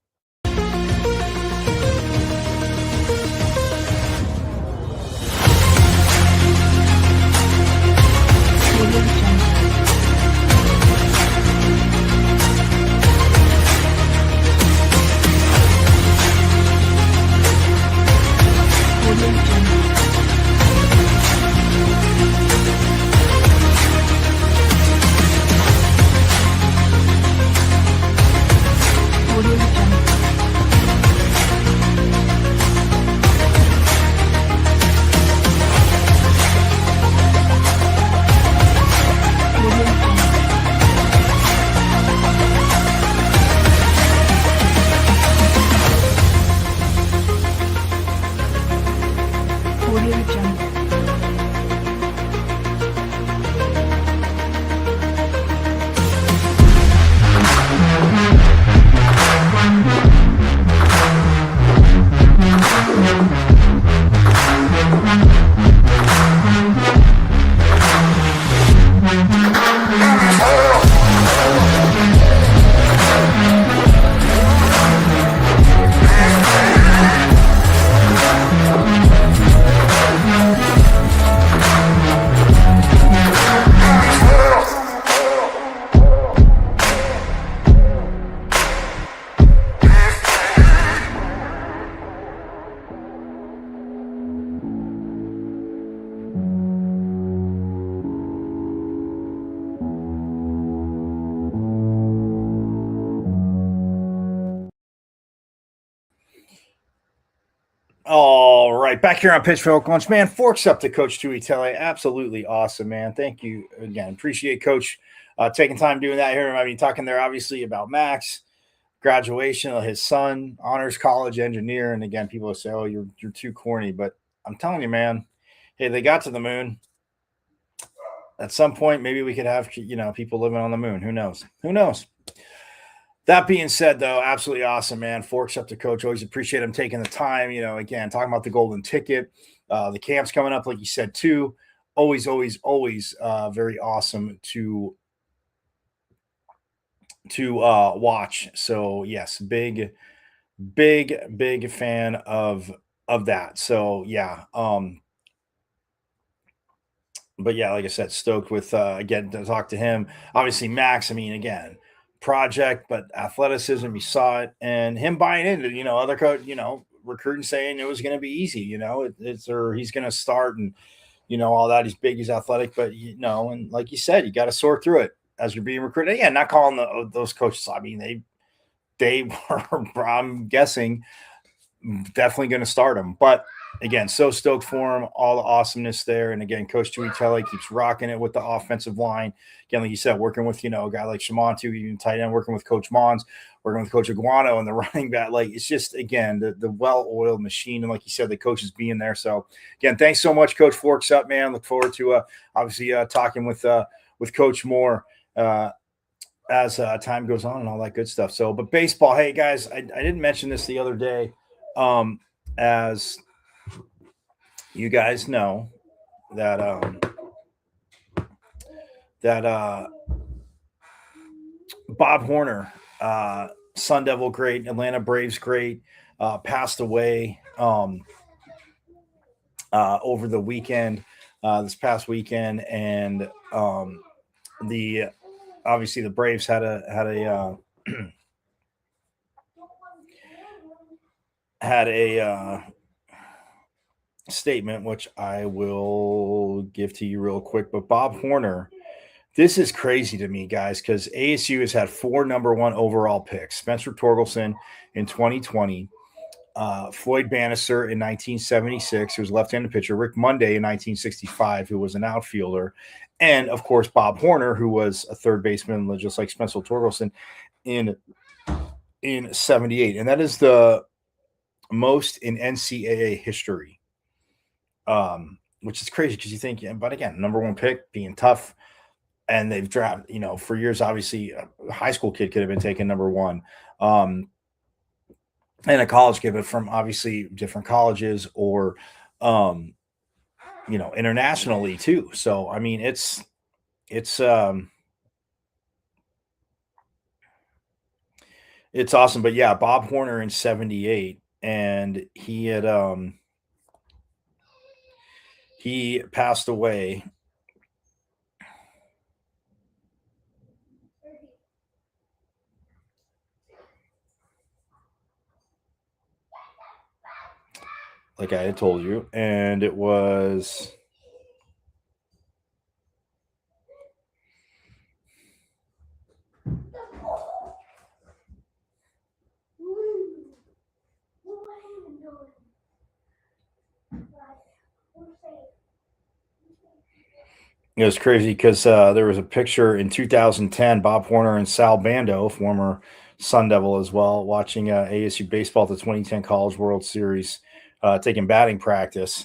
Audio Jungle. All right, back here on Pittsfield Lunch, man. Forks up to Coach Tuitele. Absolutely awesome, man. Thank you again. Appreciate Coach taking time doing that here. I mean, talking there obviously about Max graduation of his son, honors college engineer, and again, people will say, "Oh, you're too corny," but I'm telling you, man. Hey, they got to the moon. At some point, maybe we could have people living on the moon. Who knows? Who knows? That being said, though, absolutely awesome, man. Forks up to Coach. Always appreciate him taking the time. Again, talking about the golden ticket, the camp's coming up, like you said too. Always, very awesome to watch. So yes, big fan of that. So yeah, but yeah, like I said, stoked with again to talk to him. Obviously, Max. I mean, again, project, but athleticism. You saw it, and him buying into other coach, recruiting saying it was going to be easy. It's or he's going to start and all that. He's big, he's athletic, but and like you said, you got to sort through it as you're being recruited. Yeah, not calling those coaches. I mean, they were, I'm guessing, definitely going to start him. But again, so stoked for him, all the awesomeness there. And again, Coach Tuitele keeps rocking it with the offensive line. Again, like you said, working with, a guy like Shamantu, even tight end, working with Coach Mons, working with Coach Iguano and the running back. Like, it's just, again, the well-oiled machine. And like you said, the coaches being there. So again, thanks so much, Coach. Forks up, man. Look forward to obviously talking with Coach Moore as time goes on and all that good stuff. So, but baseball, hey guys, I didn't mention this the other day. As you guys know, that Bob Horner, Sun Devil great, Atlanta Braves great, passed away over the weekend, this past weekend, and the obviously the Braves had a had a statement, which I will give to you real quick. But Bob Horner, this is crazy to me, guys, because ASU has had 4 number 1 overall picks: Spencer Torkelson in 2020, Floyd Bannister in 1976, who was a left-handed pitcher, Rick Monday in 1965, who was an outfielder, and of course Bob Horner, who was a third baseman, just like Spencer Torkelson in 78, and that is the most in NCAA history. Which is crazy because you think, but again, number 1 pick being tough, and they've drafted, for years, obviously, a high school kid could have been taken number 1. And a college kid, but from obviously different colleges or, internationally too. So, I mean, it's awesome. But yeah, Bob Horner in 78, and he passed away. Like I had told you, and it was crazy because there was a picture in 2010, Bob Horner and Sal Bando, former Sun Devil as well, watching ASU baseball at the 2010 College World Series, taking batting practice.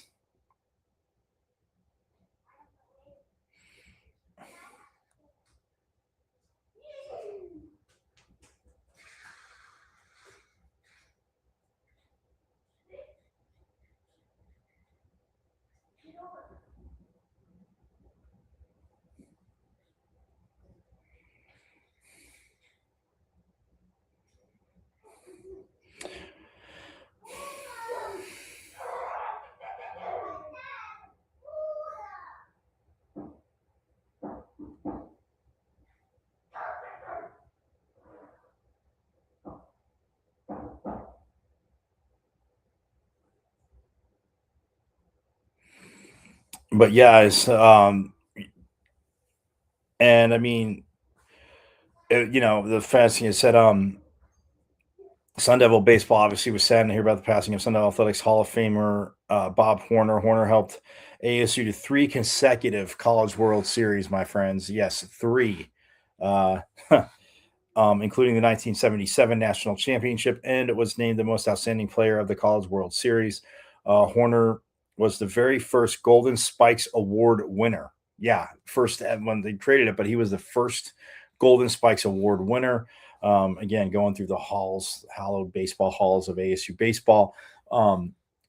But yeah, and I mean, the fast thing is said, Sun Devil baseball obviously was sad to hear about the passing of Sun Devil Athletics Hall of Famer Bob Horner. Horner helped ASU to 3 consecutive College World Series, my friends. Yes, 3. Uh, including the 1977 National Championship, and it was named the most outstanding player of the College World Series. Horner was the very first Golden Spikes Award winner. Yeah, first when they created it, but he was the first Golden Spikes Award winner. Again, going through the halls, hallowed baseball halls of ASU baseball,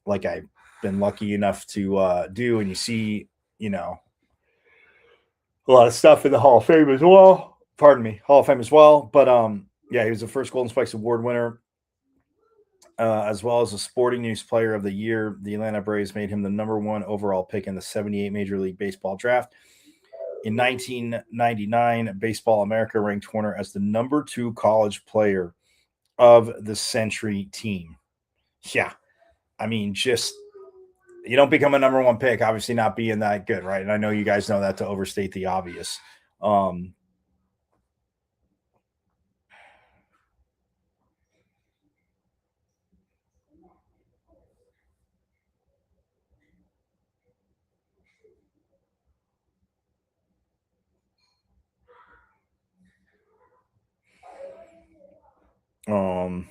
like I've been lucky enough to do, and you see, you know, a lot of stuff in the Hall of Fame as well. Pardon me, Hall of Fame as well. But yeah, he was the first Golden Spikes Award winner, as well as a Sporting News Player of the Year. The Atlanta Braves made him the #1 overall pick in the '78 Major League Baseball draft. In 1999, Baseball America ranked Horner as the #2 college player of the century team. Yeah, I mean, just you don't become a #1 pick, obviously not being that good, right? And I know you guys know that to overstate the obvious. Um, um,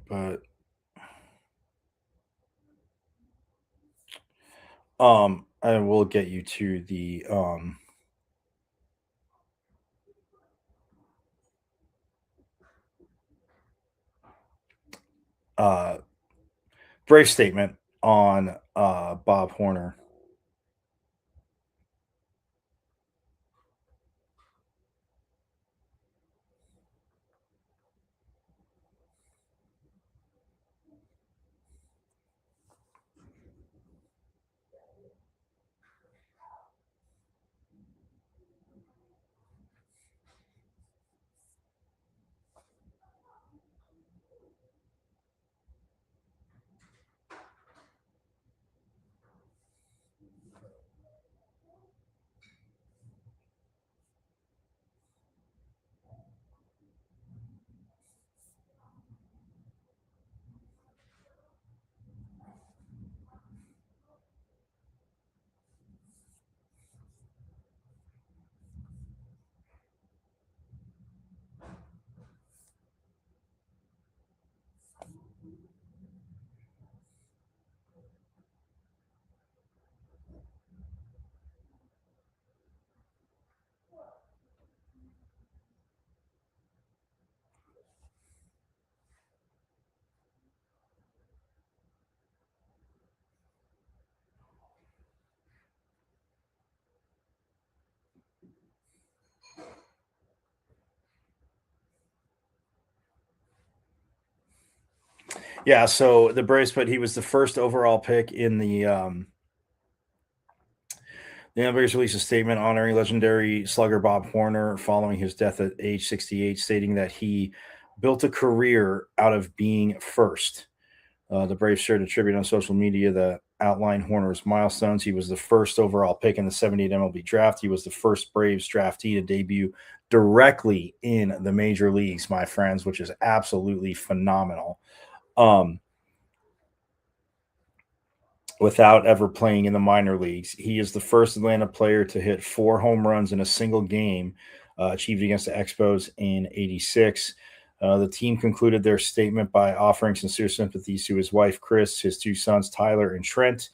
but I will get you to the uh brave statement on Bob Horner. Yeah, so the Braves, but he was the first overall pick in the Braves released a statement honoring legendary slugger Bob Horner following his death at age 68, stating that he built a career out of being first. The Braves shared a tribute on social media that outlined Horner's milestones. He was the first overall pick in the '78 MLB draft. He was the first Braves draftee to debut directly in the major leagues, my friends, which is absolutely phenomenal. Um, without ever playing in the minor leagues. He is the first Atlanta player to hit 4 home runs in a single game, achieved against the Expos in '86. The team concluded their statement by offering sincere sympathies to his wife, Chris, his 2 sons, Tyler and Trent,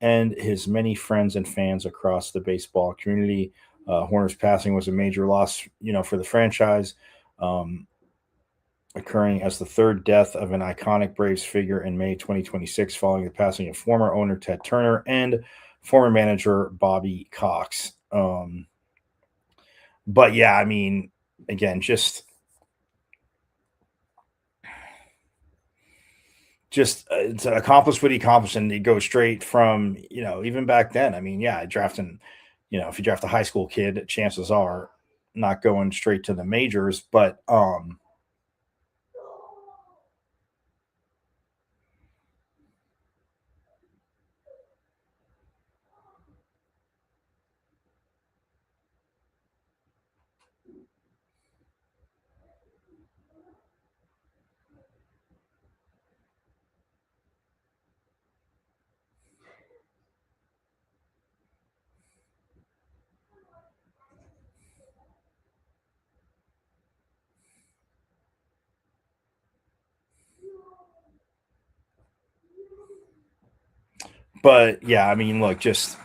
and his many friends and fans across the baseball community. Horner's passing was a major loss, for the franchise. Um, Occurring as the third death of an iconic Braves figure in May 2026, following the passing of former owner Ted Turner and former manager Bobby Cox. But yeah, I mean, again, just to accomplish what he accomplished, and he goes straight from even back then. I mean, yeah, drafting, if you draft a high school kid, chances are, not going straight to the majors, but yeah, I mean, look, just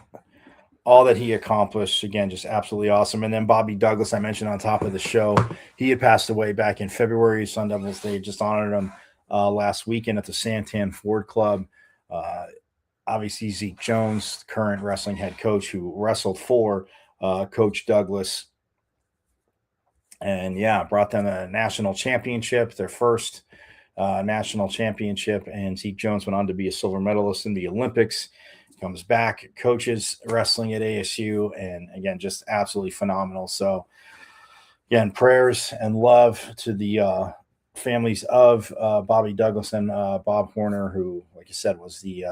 all that he accomplished, again, just absolutely awesome. And then Bobby Douglas, I mentioned on top of the show, he had passed away back in February. Sun Devils, they just honored him last weekend at the Santan Ford Club. Obviously, Zeke Jones, current wrestling head coach, who wrestled for Coach Douglas. And yeah, brought them a national championship, their first national championship. And Zeke Jones went on to be a silver medalist in the Olympics. Comes back, coaches wrestling at ASU, and again, just absolutely phenomenal. So, again, prayers and love to the families of Bobby Douglas and Bob Horner, who, like I said, was the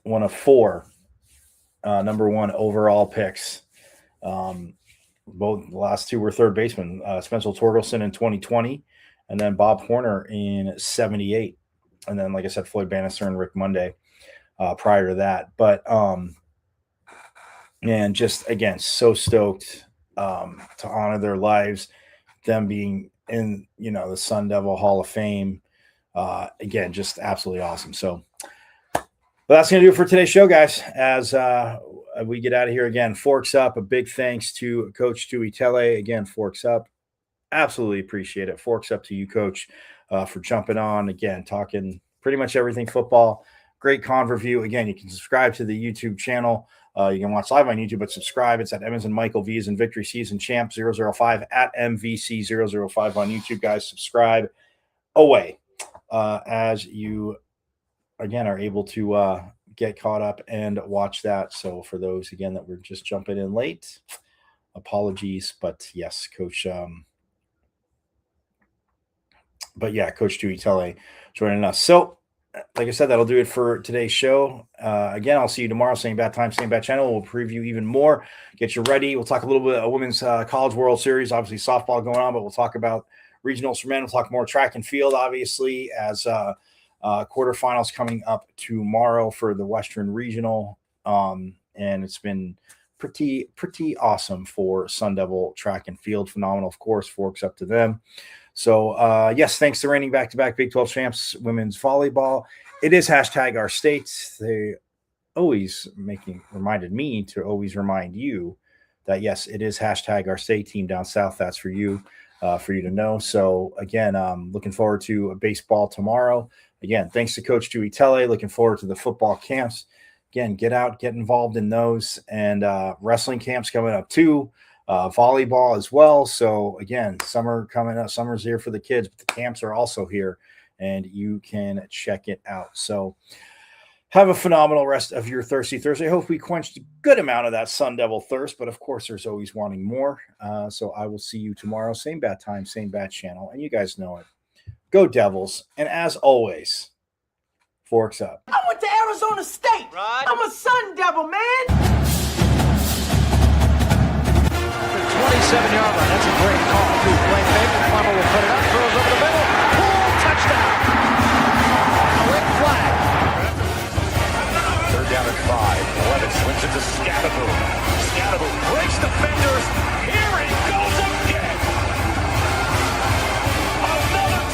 one of 4 number 1 overall picks. Both the last 2 were third basemen, Spencer Torkelson in 2020, and then Bob Horner in 78. And then, like I said, Floyd Bannister and Rick Monday prior to that. But, and just, again, so stoked to honor their lives, them being in, the Sun Devil Hall of Fame. Again, just absolutely awesome. So, but that's going to do it for today's show, guys. As we get out of here, again, Forks Up, a big thanks to Coach Tuitele. Again, Forks Up, absolutely appreciate it. Forks Up to you, Coach, for jumping on. Again, talking pretty much everything football. Great Converview. Again, you can subscribe to the YouTube channel. You can watch live on YouTube, but subscribe. It's at Evans and Michael V's and Victory Season Champ 005 at MVC005 on YouTube, guys. Subscribe away as you, again, are able to get caught up and watch that. So for those, again, that were just jumping in late, apologies. But yes, Coach. But yeah, Coach Tuitele joining us. So, like I said, that'll do it for today's show. Again, I'll see you tomorrow. Same bad time, same bad channel. We'll preview even more. Get you ready. We'll talk a little bit of Women's College World Series. Obviously, softball going on, but we'll talk about regionals for men. We'll talk more track and field, obviously, as quarterfinals coming up tomorrow for the Western Regional. And it's been pretty awesome for Sun Devil track and field. Phenomenal, of course. Forks up to them. So, yes, thanks to reigning back-to-back Big 12 champs, women's volleyball. It is hashtag our states. They always reminded me to always remind you that, yes, it is hashtag our state. Team down south. That's for you to know. So, again, looking forward to a baseball tomorrow. Again, thanks to Coach Tuitele. Looking forward to the football camps. Again, get out, get involved in those. And wrestling camps coming up too. Volleyball as well. So again, summer coming up. Summer's here for the kids, but the camps are also here, and you can check it out. So have a phenomenal rest of your Thirsty Thursday. I hope we quenched a good amount of that Sun Devil thirst, but of course, there's always wanting more. So I will see you tomorrow. Same bad time, same bad channel, and you guys know it. Go Devils! And as always, Forks Up. I went to Arizona State. Right. I'm a Sun Devil, man. 27-yard line. That's a great call. Play fake. Plummer will put it up. Throws over the middle. Pull. Touchdown. Red flag. 3rd down and 5. Levis swings it to Scatteroo. Scatteroo breaks defenders. Here he goes again. Another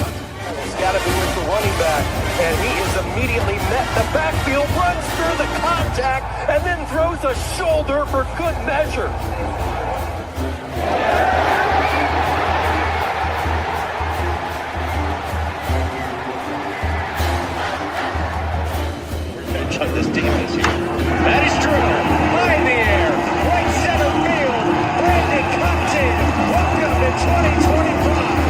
Scatteroo is the running back, and he is immediately met in the backfield, runs through the contact, and then throws a shoulder for good measure. Revenge on this defense here. That is true. High in the air. Right center field. Brandon comes in. Welcome to 2025.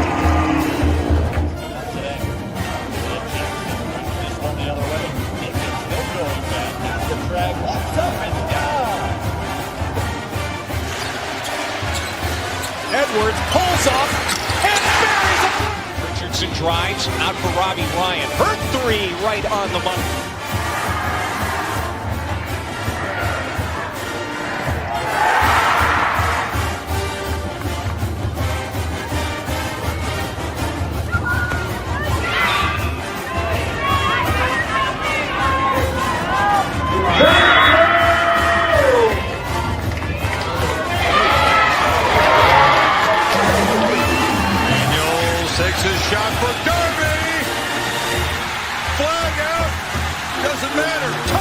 This one the other way. Still going back. At the track. Left up and down. backwards, pulls up, and buries it. Richardson drives out for Robbie Ryan. Her three right on the money. Takes his shot for Darby. Flag out. Doesn't matter.